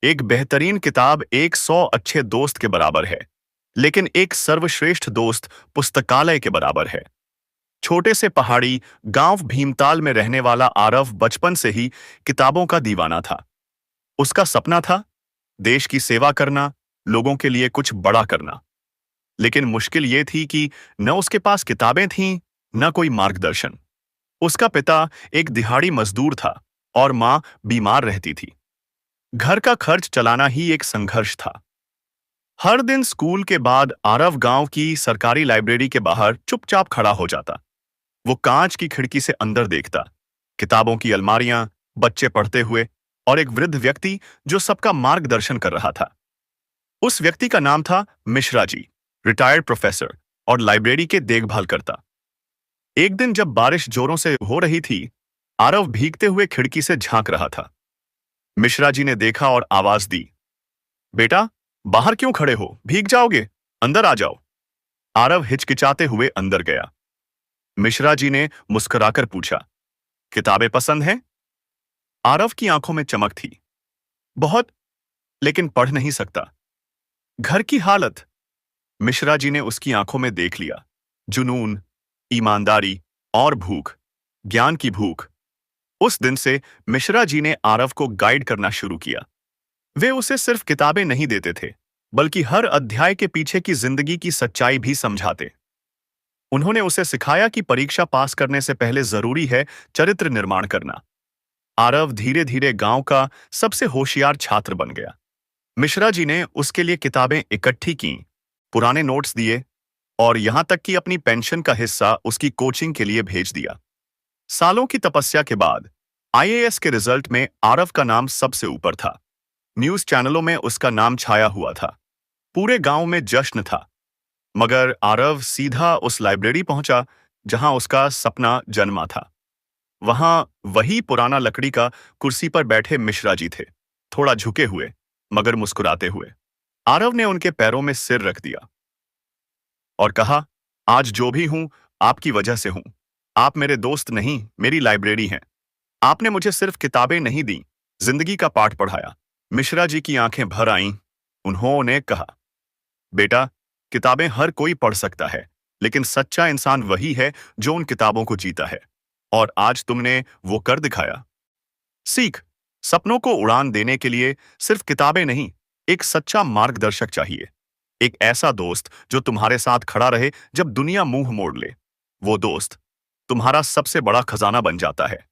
एक बेहतरीन किताब 100 अच्छे दोस्त के बराबर है, लेकिन एक सर्वश्रेष्ठ दोस्त पुस्तकालय के बराबर है। छोटे से पहाड़ी गांव भीमताल में रहने वाला आरव बचपन से ही किताबों का दीवाना था। उसका सपना था देश की सेवा करना, लोगों के लिए कुछ बड़ा करना। लेकिन मुश्किल ये थी कि न उसके पास किताबें थीं, न कोई मार्गदर्शन। उसका पिता एक दिहाड़ी मजदूर था और मां बीमार रहती थी। घर का खर्च चलाना ही एक संघर्ष था। हर दिन स्कूल के बाद आरव गांव की सरकारी लाइब्रेरी के बाहर चुपचाप खड़ा हो जाता। वो कांच की खिड़की से अंदर देखता, किताबों की अलमारियां, बच्चे पढ़ते हुए और एक वृद्ध व्यक्ति जो सबका मार्गदर्शन कर रहा था। उस व्यक्ति का नाम था मिश्रा जी, रिटायर्ड प्रोफेसर और लाइब्रेरी के देखभाल करता। एक दिन जब बारिश जोरों से हो रही थी, आरव भीगते हुए खिड़की से झांक रहा था। मिश्रा जी ने देखा और आवाज दी, बेटा, बाहर क्यों खड़े हो? भीग जाओगे, अंदर आ जाओ। आरव हिचकिचाते हुए अंदर गया। मिश्रा जी ने मुस्कुराकर पूछा, किताबें पसंद हैं? आरव की आंखों में चमक थी। बहुत, लेकिन पढ़ नहीं सकता। घर की हालत। मिश्रा जी ने उसकी आंखों में देख लिया। जुनून, ईमानदारी और भूख, ज्ञान की भूख। उस दिन से मिश्रा जी ने आरव को गाइड करना शुरू किया। वे उसे सिर्फ किताबें नहीं देते थे, बल्कि हर अध्याय के पीछे की जिंदगी की सच्चाई भी समझाते। उन्होंने उसे सिखाया कि परीक्षा पास करने से पहले जरूरी है चरित्र निर्माण करना। आरव धीरे धीरे गांव का सबसे होशियार छात्र बन गया। मिश्रा जी ने उसके लिए किताबें इकट्ठी की, पुराने नोट्स दिए और यहां तक कि अपनी पेंशन का हिस्सा उसकी कोचिंग के लिए भेज दिया। सालों की तपस्या के बाद आईएएस के रिजल्ट में आरव का नाम सबसे ऊपर था। न्यूज चैनलों में उसका नाम छाया हुआ था। पूरे गांव में जश्न था। मगर आरव सीधा उस लाइब्रेरी पहुंचा जहां उसका सपना जन्मा था। वहां वही पुराना लकड़ी का कुर्सी पर बैठे मिश्रा जी थे, थोड़ा झुके हुए मगर मुस्कुराते हुए। आरव ने उनके पैरों में सिर रख दिया और कहा, आज जो भी हूं, आपकी वजह से हूं। आप मेरे दोस्त नहीं, मेरी लाइब्रेरी हैं। आपने मुझे सिर्फ किताबें नहीं दी, जिंदगी का पाठ पढ़ाया। मिश्रा जी की आंखें भर आईं। उन्होंने कहा, बेटा, किताबें हर कोई पढ़ सकता है, लेकिन सच्चा इंसान वही है जो उन किताबों को जीता है। और आज तुमने वो कर दिखाया। सीख, सपनों को उड़ान देने के लिए सिर्फ किताबें नहीं, एक सच्चा मार्गदर्शक चाहिए। एक ऐसा दोस्त जो तुम्हारे साथ खड़ा रहे जब दुनिया मुंह मोड़ ले। वो दोस्त तुम्हारा सबसे बड़ा खजाना बन जाता है।